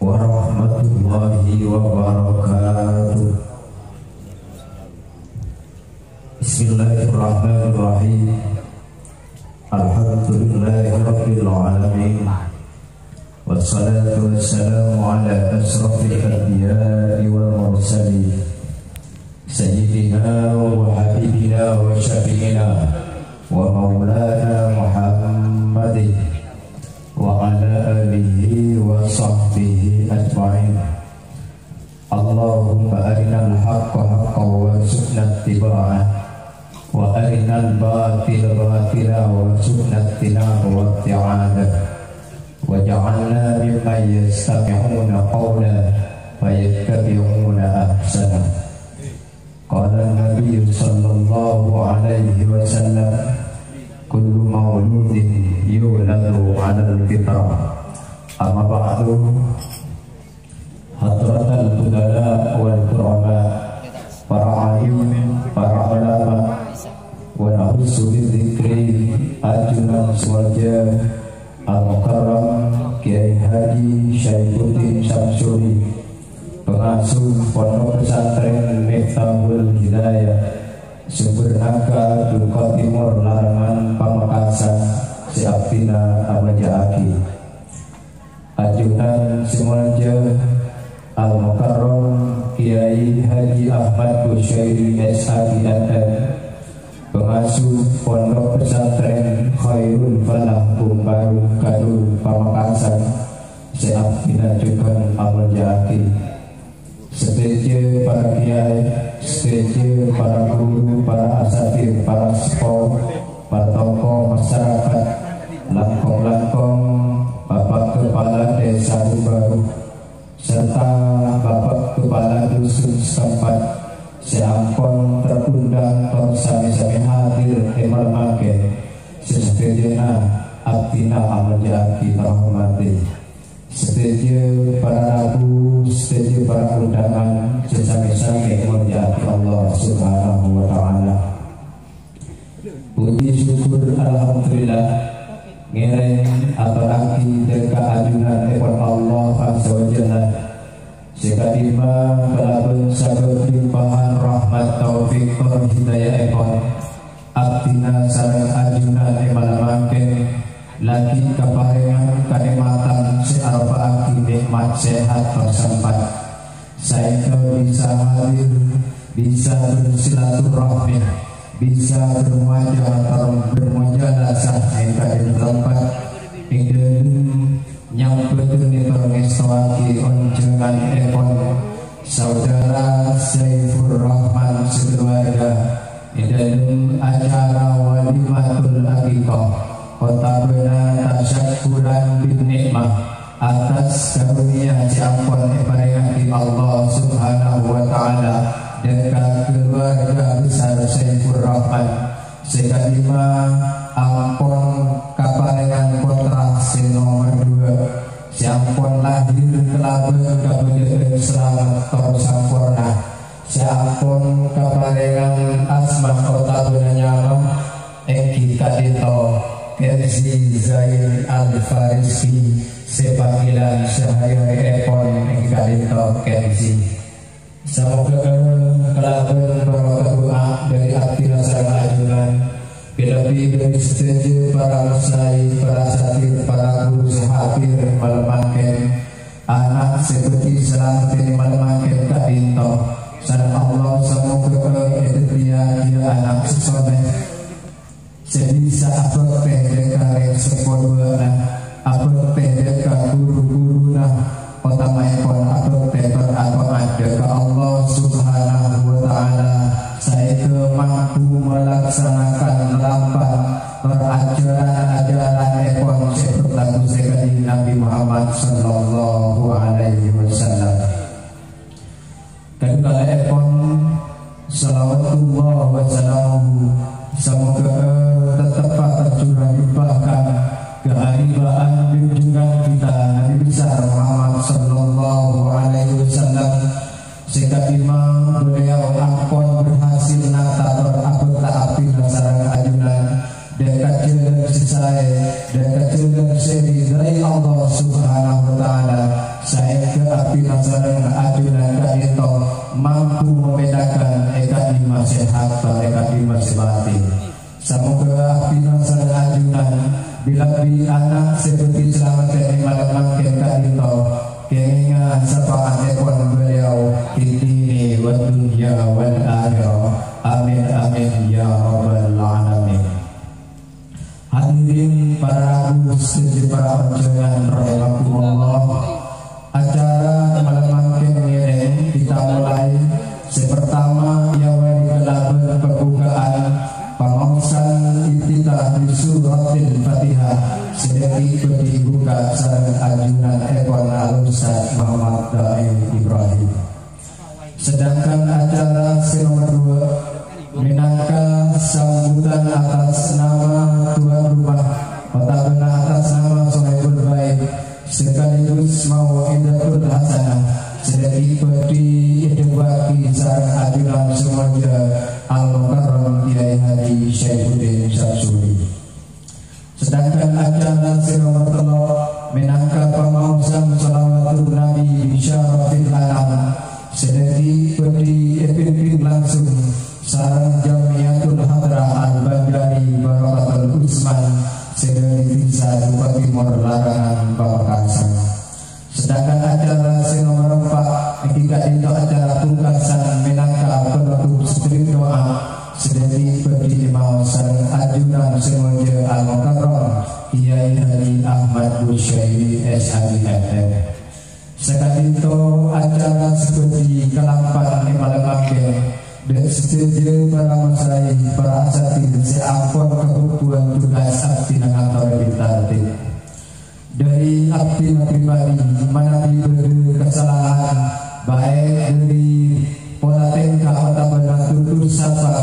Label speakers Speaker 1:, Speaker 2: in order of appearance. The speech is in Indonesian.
Speaker 1: warahmatullahi wabarakatuh. Bismillahirrahmanirrahim. Alhamdulillahirabbil alamin. Wassalatu wassalamu ala asrafil anbiya'i wal mursalin. Sayyidina wa habibina wa syafi'ina wa maulana Muhammadin wa ala alihi wa sahbihi ajma'in. Allahumma arinal haqqa haqqan warzuqna ittiba'ah wa arinal batila batila warzuqna ijtinaba wa ja'alna mimman yastami'una qawlan fayattabi'una ahsanah. Qala Nabi sallallahu alaihi wasallam, kullu mauludin yuladu 'alal fitrah. Amma ba'du, hadratal budala wal kurama, para alim, para ulama, wa nahussu bidzikri ajunan suwaja al-mukarram Kiai Haji Syaifuddin Syamsuri, pengasuh Pondok Pesantren Miftahul Hidayah, Sumber Naka, Duka Timur, Larangan, Pamekasan, Siaptina, Abajaki, ajunan Simalja Al-Mukarram Kiai Haji Ahmad Busyairi S.A.D.N, pengasuh Pondok Pesantren Khairul Falah Bumbaru Kadul Pamekasan, Siaptina juga Abajaki, seteje para kiai, seteje para guru, para asatid, para sport, para tokoh masyarakat, langkong-langkong, Bapak Kepala Desa Baru, serta Bapak Kepala Dusun setempat, seampun terundang tor sami-sami hadir emal mangke, sestejena abdina amal jaki terhormati. Setuju para nabu, setuju para undangan, sesami-sami menjadi Allah Subhanahu wa Ta'ala. Puji syukur alhamdulillah, ngereng apalagi dekat ajunan ekor Allah Azza wa Jalla. Sekadima pelabun sabar limpahan rahmat taufik hidayah ekor abdina sarang ajunan emal mangke, lagi keparengan kenikmatan searba aki nikmat sehat tersempat. Saya bisa hadir, bisa bersilaturahmi, bisa bermujalasah di tempat ingin yang betul diperngestawaki onjengan ekon saudara Saifur Rahman sekeluarga di dalam acara walimatul aqiqah kota benar tasyakuran bin nikmah atas karunia diampun di Allah Subhanahu wa Ta'ala dekat keluarga besar Saifur Rahman. Sekadima ampun kaparengan putra nomor 2, siampun lahir kelabe kabedean selamat tor sampurna, siampun kaparengan asma kota benar Eki Kadito Kerzi Zain Al-Farisi sepanggilan sehari-hari epon Kadito Kerzi. Semoga kelaben berdoa dari hati nasara ajunan, lebih dari setuju para musai, para satir, para guru sehadir malamangken, anak seperti selantin malamangken Kadito. Sarang Allah semoga dia anak sesoleh sebisa abad pendekare sepuluh abad pendekar guru-guru kota maipon abad pendekar atau ada ke Allah Subhanahu wa Ta'ala. Saya mampu melaksanakan melampang perajaran ekon seperti sekali Nabi Muhammad Sallallahu Alaihi Wasallam. Dan kalau ekon salawatullah wa salamuhu, semoga tetap tercurah bahkan keharibaan junjungan kita Nabi besar Muhammad Sallallahu Alaihi Wasallam. Sekadima beliau ampun berhasil nata berabad api sarang ajunan dekat jalan sesai dekat jalan seri dari Allah Subhanahu wa Ta'ala saya ke api nasaran ajunan kadito mampu membedakan eka lima sehat atau eka lima sebatin. Semoga api nasaran ajunan bila bi anak seperti selamat dari malam kadito kengingan sapaan ekon beliau kitini wa dunya wal akhirah. Amin amin ya rabbal alamin. Hadirin para muslim para penjenengan rahimakumullah, acara malam mangkeng ini kita mulai sepertama yang dikelaban pembukaan pengongsan iftitah di suratil Fatihah sedikit dibuka sareng ajunan Ekon Al-Ustaz Muhammad Daim Ibrahim. Sedangkan acara nomor 2 minangka sambutan atas nama tuan rumah Kota Benar atas nama Sohibul Baik sekaligus mau indatul hasanah sedikit diedebaki sareng ajunan semuanya Al-Mukarram Kiai Haji Syaifuddin Syamsuri. Sedangkan acara nomor 3 minangka pemausan salawatul Nabi Bisyarafil Anam sedikit dipimpin langsung sarang Jamiatul Hadrah Al-Bandari Barakatul Usman sedikit bisa Bupati Timur Larangan Pamekasan. Sedangkan acara nomor 4 ketika itu acara pungkasan minangka penutup setri doa sedikit berdimau sarang ajunan semuanya Al-Mukarram Kiai Haji Ahmad Busyairi SIFF. Sekali itu acara seperti kelampan di malam akhir dan setuju para masyarakat para asatid seampun kebutuhan tugas abdi kantor ditartib dari abdi pribadi mana diberi kesalahan baik dari pola tingkah atau benar tutur sapa